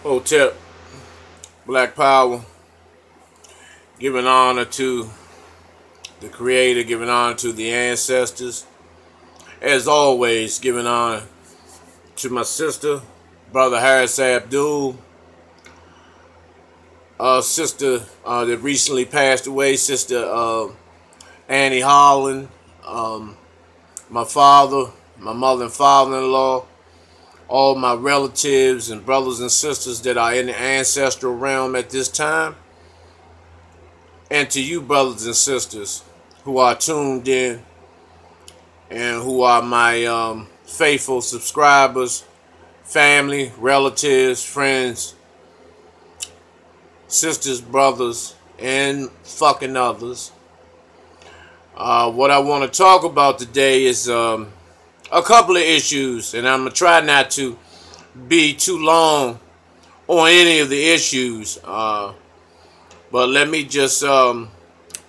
Hotep, Black Power, giving honor to the Creator, giving honor to the ancestors. As always, giving honor to my sister, Brother Harris Abdul, sister that recently passed away, Sister Annie Holland, my father, my mother and father-in-law, all my relatives and brothers and sisters that are in the ancestral realm at this time, and to you brothers and sisters who are tuned in and who are my faithful subscribers, family, relatives, friends, sisters, brothers, and fucking others. What I want to talk about today is a couple of issues, and I'm going to try not to be too long on any of the issues, but let me just go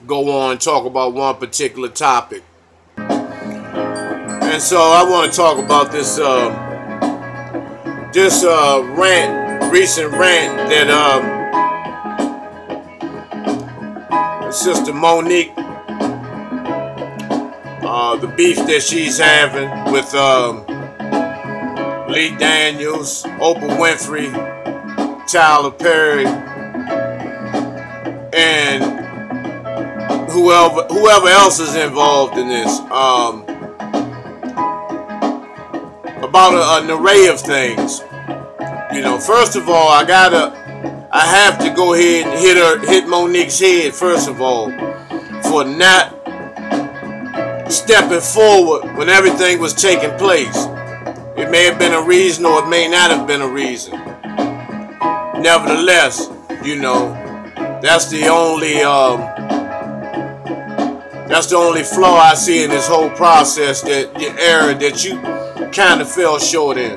on and talk about one particular topic. And so I want to talk about this recent rant that Sister Monique, the beef that she's having with Lee Daniels, Oprah Winfrey, Tyler Perry, and whoever else is involved in this, about an array of things. You know, first of all, I have to go ahead and hit Monique's head first of all for not stepping forward when everything was taking place. It may have been a reason or it may not have been a reason. Nevertheless, you know, that's the only flaw I see in this whole process, that the error that you kind of fell short in.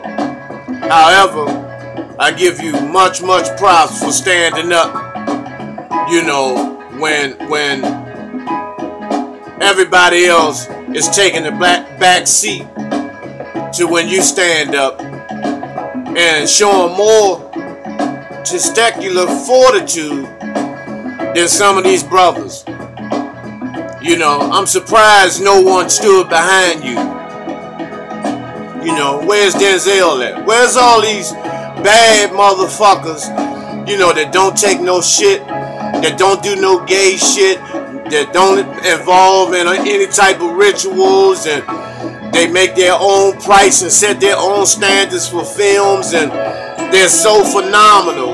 However, I give you much props for standing up, you know, when everybody else is taking the back seat to when you stand up and showing more testicular fortitude than some of these brothers. You know, I'm surprised no one stood behind you. You know, where's Denzel at? Where's all these bad motherfuckers, you know, that don't take no shit, that don't do no gay shit, that don't involve in any type of rituals, and they make their own price and set their own standards for films, and they're so phenomenal.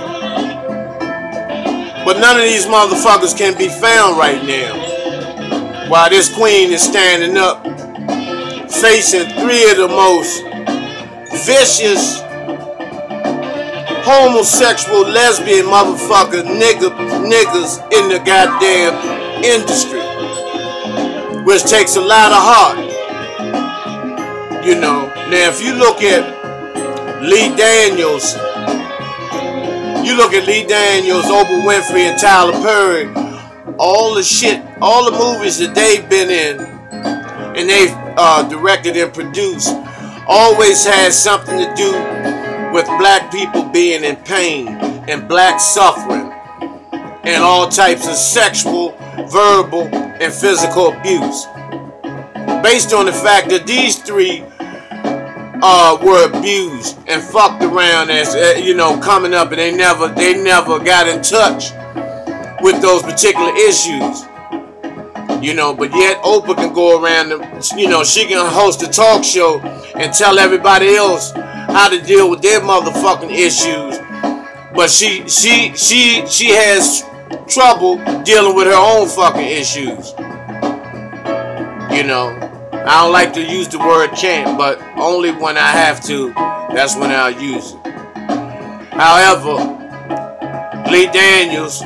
But none of these motherfuckers can be found right now, while this queen is standing up facing three of the most vicious homosexual, lesbian motherfucker niggas in the goddamn industry, which takes a lot of heart. You know, now if you look at Lee Daniels, Oprah Winfrey, and Tyler Perry, all the shit, all the movies that they've been in and they've directed and produced always has something to do with black people being in pain and black suffering and all types of sexual, verbal, and physical abuse, based on the fact that these three were abused and fucked around as you know, coming up, and they never got in touch with those particular issues. You know, but yet Oprah can go around and, you know, she can host a talk show and tell everybody else how to deal with their motherfucking issues, but she has trouble dealing with her own fucking issues. You know, I don't like to use the word can't, but only when I have to, that's when I'll use it. However, Lee Daniels,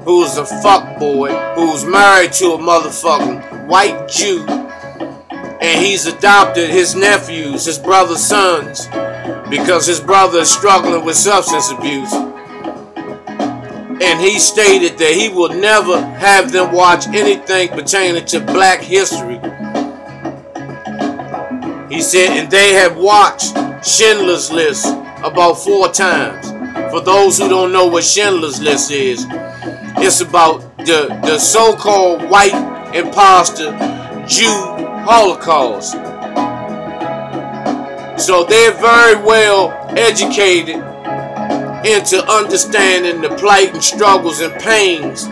who's a fuckboy, who's married to a motherfucking white Jew, and he's adopted his nephews, his brother's sons, because his brother is struggling with substance abuse. And he stated that he will never have them watch anything pertaining to black history. He said, and they have watched Schindler's List about 4 times. For those who don't know what Schindler's List is, it's about the so-called white imposter Jew Holocaust. So they're very well educated into understanding the plight and struggles and pains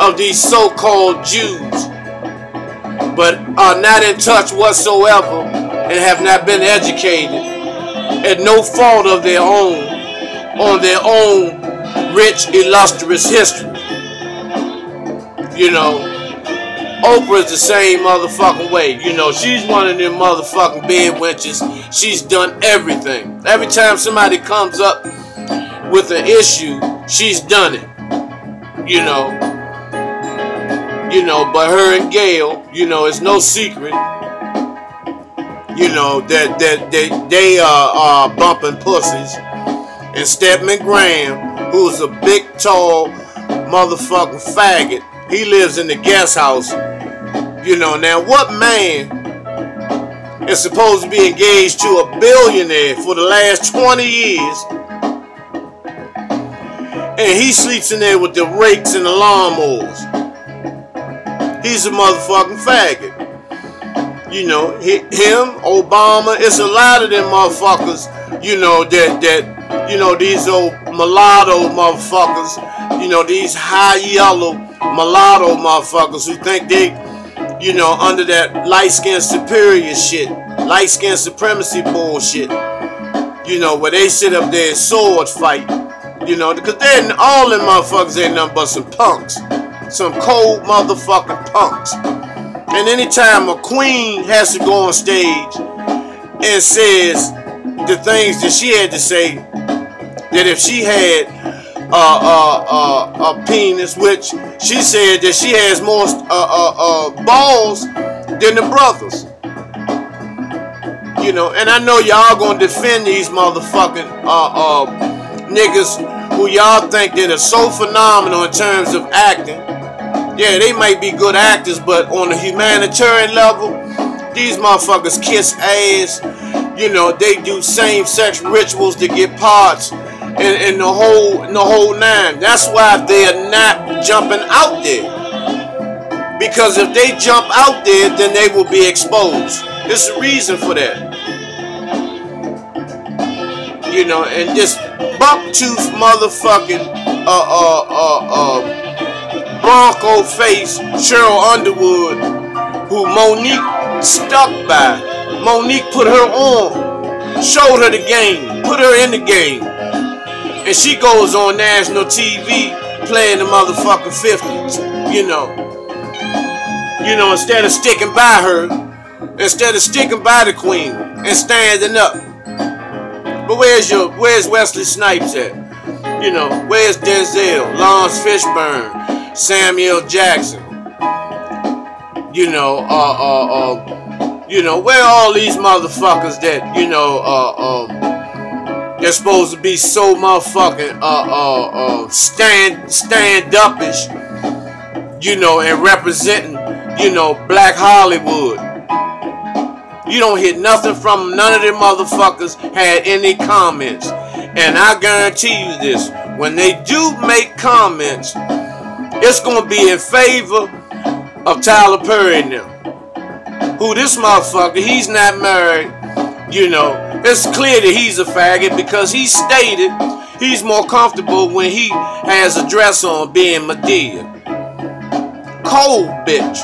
of these so-called Jews, but are not in touch whatsoever and have not been educated at no fault of their own on their own rich, illustrious history. You know, Oprah's the same motherfucking way. You know, she's one of them motherfucking bed wenches. She's done everything. Every time somebody comes up with an issue, she's done it. You know, but her and Gail, you know, it's no secret, you know, that they are bumping pussies. And Stedman Graham, who's a big, tall motherfucking faggot, he lives in the guest house. You know, now what man is supposed to be engaged to a billionaire for the last 20 years, and he sleeps in there with the rakes and the lawnmowers? He's a motherfucking faggot. You know, him, Obama, it's a lot of them motherfuckers, you know, that you know, these old mulatto motherfuckers, you know, these high yellow mulatto motherfuckers who think they, you know, under that light-skinned superior shit, light-skinned supremacy bullshit, you know, where they sit up there and sword fight, you know, because they're, all them motherfuckers ain't nothing but some punks, some cold motherfucking punks. And anytime a queen has to go on stage and says the things that she had to say, that if she had a penis, which she said that she has more balls than the brothers. You know, and I know y'all gonna defend these motherfucking niggas who y'all think that are so phenomenal in terms of acting. Yeah, they might be good actors, but on a humanitarian level, these motherfuckers kiss ass. You know, they do same-sex rituals to get parts and the whole nine. That's why they're not jumping out there. Because if they jump out there, then they will be exposed. There's a reason for that. You know, and this buck-tooth motherfucking Bronco face Cheryl Underwood, who Monique stuck by. Monique put her on, showed her the game, put her in the game, and she goes on national TV playing the motherfucking 50s. You know, instead of sticking by her, instead of sticking by the queen and standing up. But where's Wesley Snipes at? You know, where's Denzel, Lawrence Fishburne, Samuel Jackson? You know, where are all these motherfuckers that, you know, they're supposed to be so motherfucking stand-upish, you know, and representing, you know, Black Hollywood. You don't hear nothing from them. None of them motherfuckers had any comments. And I guarantee you this, when they do make comments, it's going to be in favor of Tyler Perry and them. Who this motherfucker, he's not married, you know. It's clear that he's a faggot because he stated he's more comfortable when he has a dress on being Madea. Cold bitch.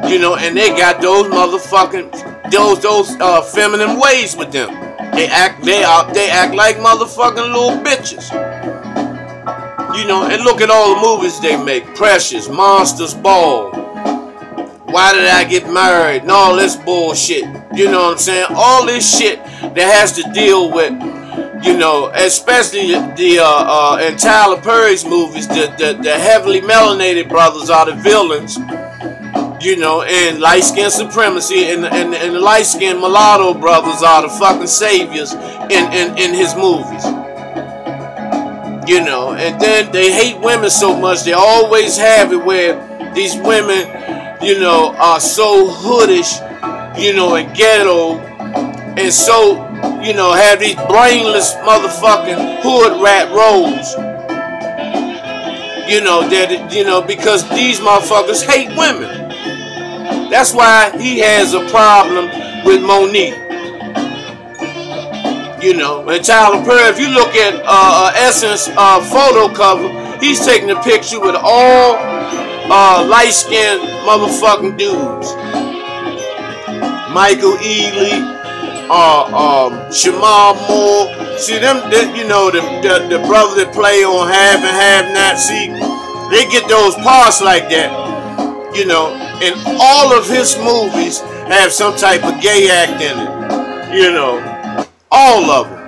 You know, and they got those motherfucking, those feminine ways with them. They act like motherfucking little bitches. You know, and look at all the movies they make. Precious, Monsters Ball, Why Did I Get Married, and all this bullshit. You know what I'm saying? All this shit that has to deal with, you know, especially in Tyler Perry's movies, the heavily melanated brothers are the villains. You know, and light-skinned supremacy and the light-skinned mulatto brothers are the fucking saviors in his movies. You know, and then they hate women so much, they always have it where these women, you know, are so hoodish, you know, and ghetto, and so you know, have these brainless motherfucking hood rat roles. You know, that, you know, because these motherfuckers hate women. That's why he has a problem with Monique. You know, and Tyler Perry, if you look at Essence photo cover, he's taking a picture with all light-skinned motherfucking dudes. Michael Ealy, Shamar Moore. See them, you know, the brother that play on Have and Have Not. See, they get those parts like that, you know. And all of his movies have some type of gay act in it, you know. All of them.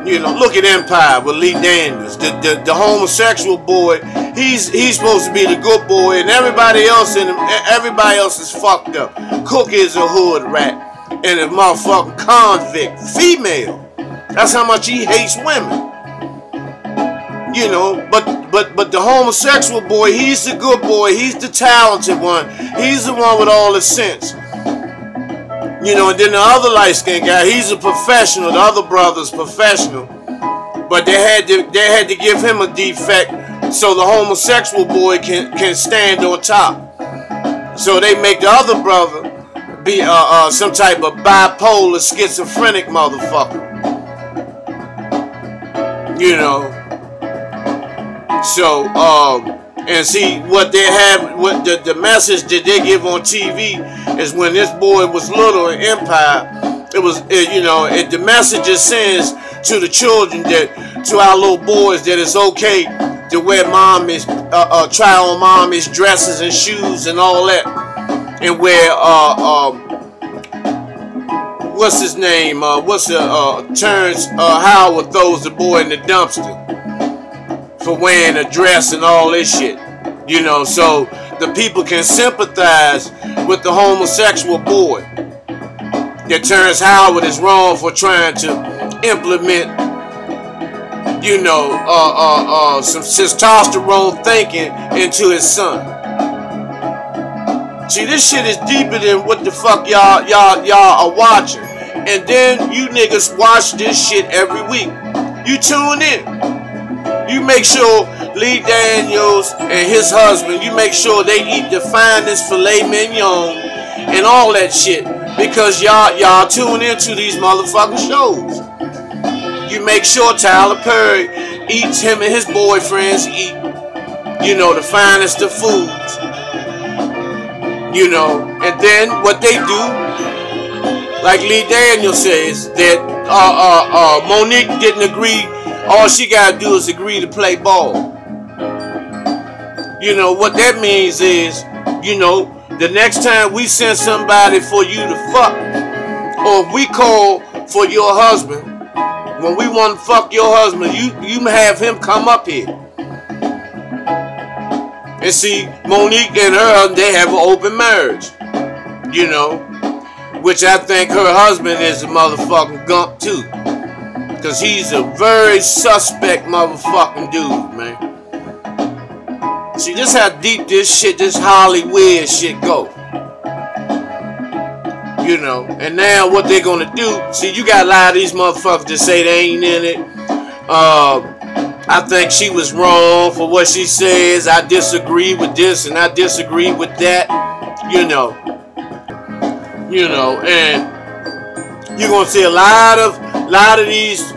You know, look at Empire with Lee Daniels, the homosexual boy. He's supposed to be the good boy, and everybody else is fucked up. Cook is a hood rat and a motherfucking convict, female. That's how much he hates women. You know, but the homosexual boy, he's the good boy. He's the talented one. He's the one with all the sense. You know, and then the other light-skinned guy, he's a professional. The other brother's professional. But they had to give him a defect so the homosexual boy can stand on top. So they make the other brother be some type of bipolar, schizophrenic motherfucker. You know. So, and see what they have, what the message that they give on TV is when this boy was little in Empire, you know, the message it sends to the children, that to our little boys, that it's okay to wear mommy's, try on mommy's dresses and shoes and all that, and wear what's his name? Terrence Howard throws the boy in the dumpster for wearing a dress and all this shit, you know, so the people can sympathize with the homosexual boy. That Terrence Howard is wrong for trying to implement, you know, some testosterone thinking into his son. See, this shit is deeper than what the fuck y'all are watching. And then you niggas watch this shit every week. You tune in. You make sure Lee Daniels and his husband, you make sure they eat the finest filet mignon and all that shit, because y'all tune into these motherfucking shows. You make sure Tyler Perry eats, him and his boyfriends eat, you know, the finest of foods. You know, and then what they do, like Lee Daniels says, that Monique didn't agree. All she gotta do is agree to play ball. You know, what that means is, you know, the next time we send somebody for you to fuck, or if we call for your husband, when we want to fuck your husband, you have him come up here. And see, Monique and her, they have an open marriage. You know, which I think her husband is a motherfucking gump too. Because he's a very suspect motherfucking dude, man. See, this how deep this shit, this Hollywood shit go. You know, and now what they're gonna do, see, you got a lot of these motherfuckers that say they ain't in it. I think she was wrong for what she says. I disagree with this and I disagree with that. You know, and you're gonna see a lot of these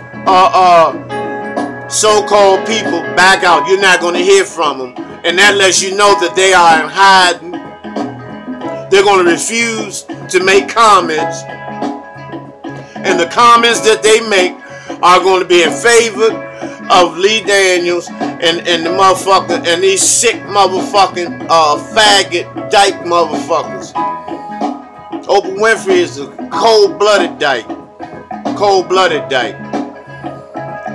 so-called people back out. You're not gonna hear from them, and that lets you know that they are in hiding. They're gonna refuse to make comments, and the comments that they make are going to be in favor of Lee Daniels and the motherfucker and these sick motherfucking faggot dyke motherfuckers. Oprah Winfrey is a cold-blooded dyke. Cold-blooded dyke.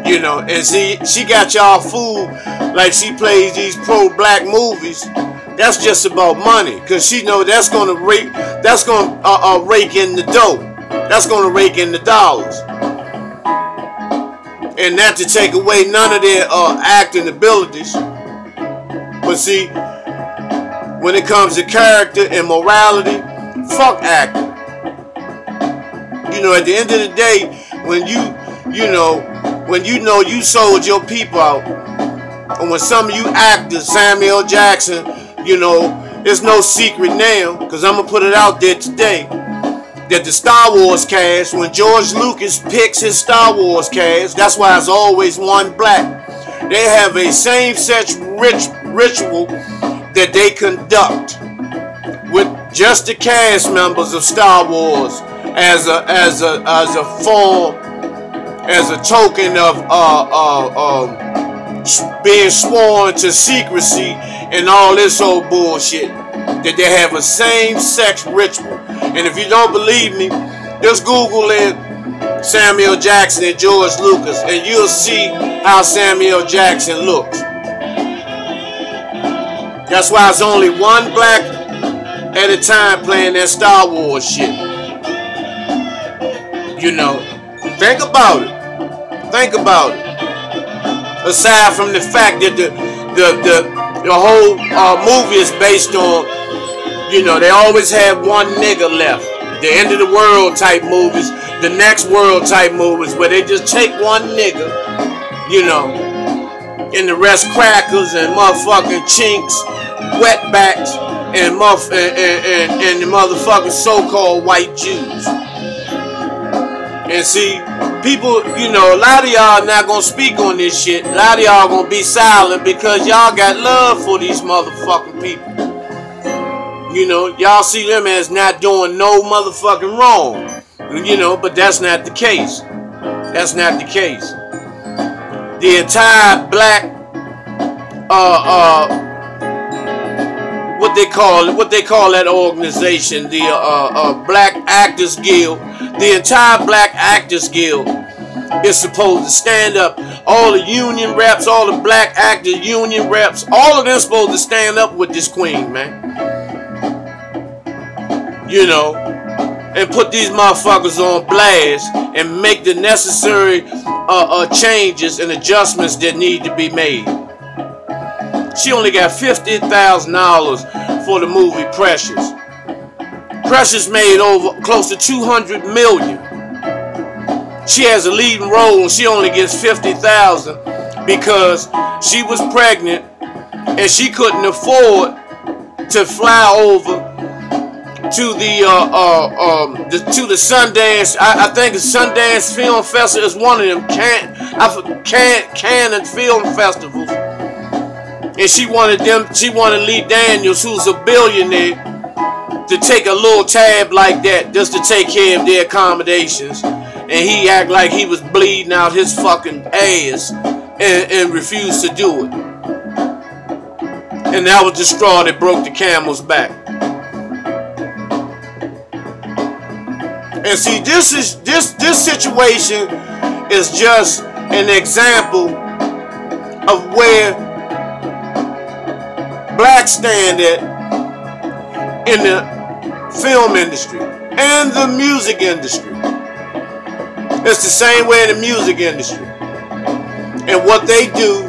You know, and see, she got y'all fooled like she plays these pro-black movies. That's just about money, because she know that's gonna rake in the dough. That's gonna rake in the dollars. And not to take away none of their acting abilities. But see, when it comes to character and morality, fuck acting. You know, at the end of the day, when you sold your people out, and when some of you actors, Samuel Jackson, you know, it's no secret now, because I'm going to put it out there today, that the Star Wars cast, when George Lucas picks his Star Wars cast, that's why it's always one black. They have a same-sex ritual that they conduct with just the cast members of Star Wars as a form, as a token of being sworn to secrecy and all this old bullshit. That they have a same-sex ritual. And if you don't believe me, just Google it, Samuel Jackson and George Lucas, and you'll see how Samuel Jackson looks. That's why it's only one black at a time playing that Star Wars shit. You know, think about it. Think about it. Aside from the fact that the whole movie is based on, you know, they always have one nigga left. The end of the world type movies, the next world type movies, where they just take one nigga, you know, and the rest crackers and motherfucking chinks, wetbacks, and the motherfucking so-called white Jews. And see, people, you know, a lot of y'all not gonna speak on this shit. A lot of y'all gonna be silent because y'all got love for these motherfucking people. You know, y'all see them as not doing no motherfucking wrong. You know, but that's not the case. That's not the case. The entire black, what they call that organization, the Black Actors Guild. The entire Black Actors Guild is supposed to stand up. All the union reps, all the black actors union reps, all of them supposed to stand up with this queen, man. You know, and put these motherfuckers on blast and make the necessary changes and adjustments that need to be made. She only got $50,000 for the movie Precious. Precious made over close to $200 million. She has a leading role and she only gets $50,000 because she was pregnant and she couldn't afford to fly over to the Sundance. I think the Sundance Film Festival is one of them Cannes film festivals. And she wanted Lee Daniels, who's a billionaire, to take a little tab like that just to take care of their accommodations. And he act like he was bleeding out his fucking ass and refused to do it. And that was the straw that broke the camel's back. And see, this situation is just an example of where blacks stand at in the film industry and the music industry. It's the same way in the music industry. And what they do,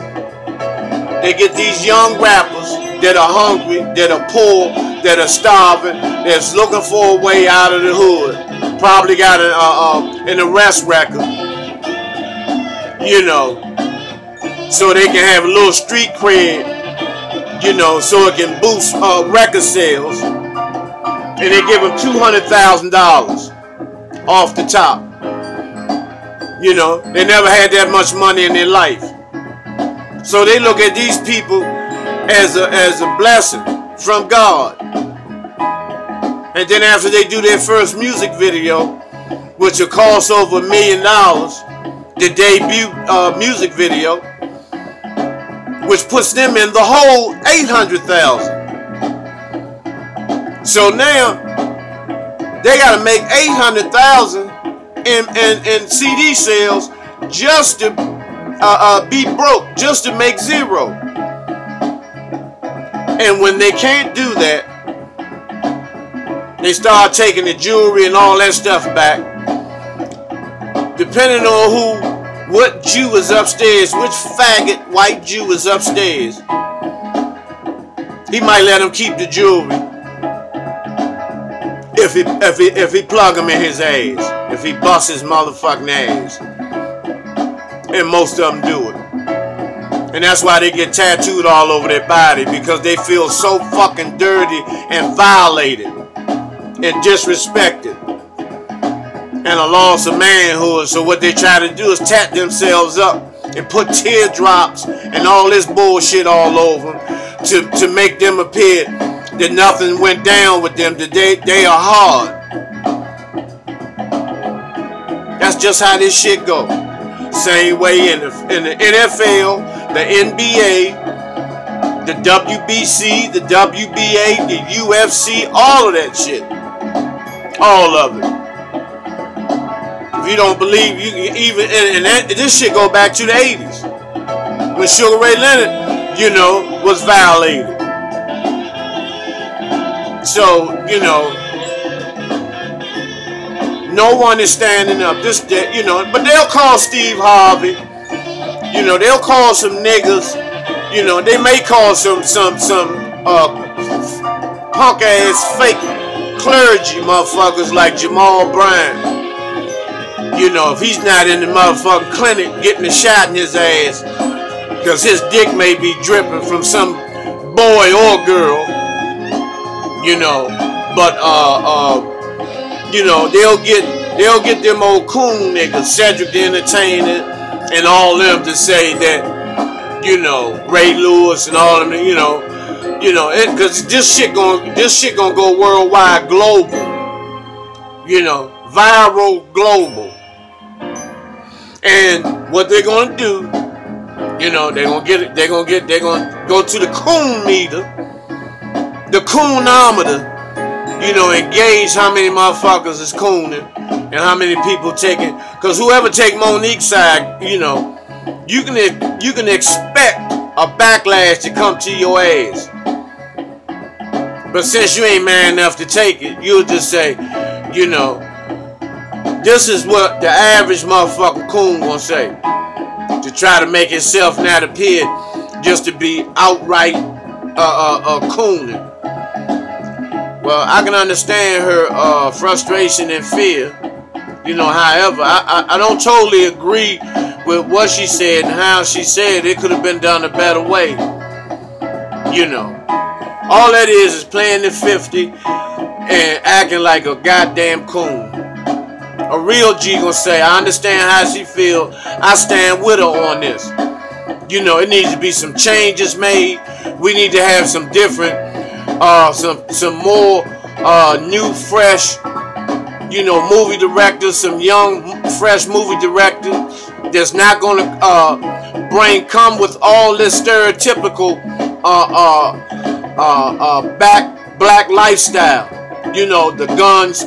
they get these young rappers that are hungry, that are poor, that are starving, that's looking for a way out of the hood. Probably got an arrest record, you know, so they can have a little street cred, you know, so it can boost record sales. And they give them $200,000 off the top. You know, they never had that much money in their life. So they look at these people as a blessing from God. And then after they do their first music video, which will cost over $1 million, the debut music video, which puts them in the whole $800,000. So now they got to make $800,000 in CD sales just to be broke, just to make zero. And when they can't do that, they start taking the jewelry and all that stuff back. Depending on what Jew is upstairs, which faggot white Jew is upstairs, he might let him keep the jewelry if he plug him in his ass. if he busts his motherfucking ass. And most of them do it. And that's why they get tattooed all over their body, because they feel so fucking dirty and violated and disrespected and a loss of manhood. So what they try to do is tat themselves up and put teardrops and all this bullshit all over them to make them appear that nothing went down with them, that they are hard. That's just how this shit go. Same way in the NFL, the NBA, the WBC, the WBA, the UFC, all of that shit. All of it. If you don't believe, you can even, and this shit go back to the 80s. When Sugar Ray Leonard, you know, was violated. So, you know, no one is standing up. You know, but they'll call Steve Harvey. You know, they'll call some niggas. You know, they may call some punk ass fake clergy motherfuckers like Jamal Bryant. You know, if he's not in the motherfucking clinic getting a shot in his ass, because his dick may be dripping from some boy or girl. You know, but you know, they'll get them old coon niggas, Cedric the Entertainer, and all them to say that, you know, Ray Lewis and all them, you know, because this shit gonna go worldwide, global, you know, viral, global. And what they're gonna do, you know, they're gonna go to the coon meter, the coonometer. You know, and gauge how many motherfuckers is cooning and how many people taking. Because whoever take Monique's side, you know, you can expect a backlash to come to your ass. But since you ain't man enough to take it, you'll just say, you know, this is what the average motherfucking coon gonna say, to try to make itself not appear just to be outright cooning. Well, I can understand her frustration and fear. You know, however, I don't totally agree with what she said and how she said it could have been done a better way. You know, all that is playing the 50 and acting like a goddamn coon. A real G gonna say, I understand how she feel. I stand with her on this. You know, it needs to be some changes made. We need to have some different, some more new, fresh, you know, movie directors, some young, fresh movie directors that's not gonna come with all this stereotypical black lifestyle. You know, the guns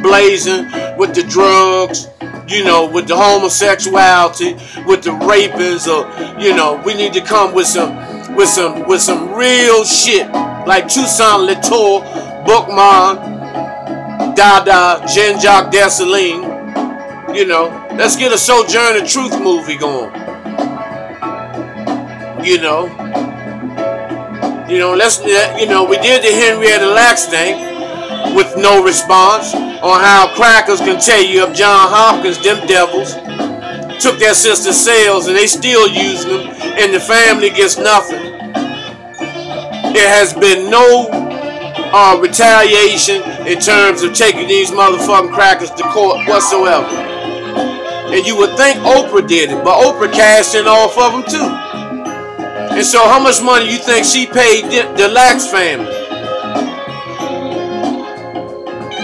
blazing, with the drugs, you know, with the homosexuality, with the rapings, or, you know, we need to come with some real shit like Toussaint Latour, Bookman, Dada, Jean-Jacques Dessalines. You know, let's get a Sojourner Truth movie going. You know, let's, you know, we did the Henrietta Lacks thing with no response on how crackers can tell you if John Hopkins, them devils, took their sister's cells and they still using them and the family gets nothing. There has been no retaliation in terms of taking these motherfucking crackers to court whatsoever. And you would think Oprah did it, but Oprah cashed in off of them too. And so how much money you think she paid the Lacks family?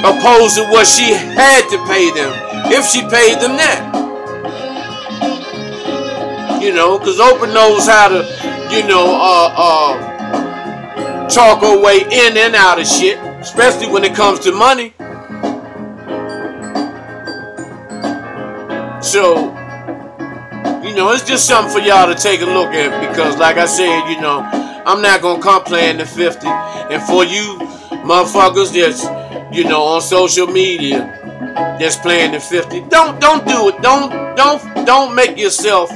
Opposed to what she had to pay them, if she paid them that. You know, because Oprah knows how to, you know, talk her way in and out of shit, especially when it comes to money. So, you know, it's just something for y'all to take a look at, because like I said, you know, I'm not going to come playing the 50. And for you motherfuckers that's, you know, on social media that's playing the 50, don't do it. Don't make yourself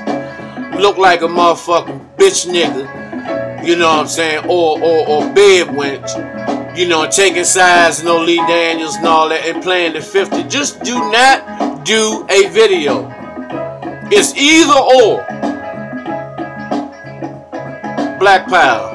look like a motherfucking bitch nigga. You know what I'm saying? Or bed wench. you know, taking sides, no Lee Daniels and all that, and playing the 50. Just do not do a video. It's either or. Black Power.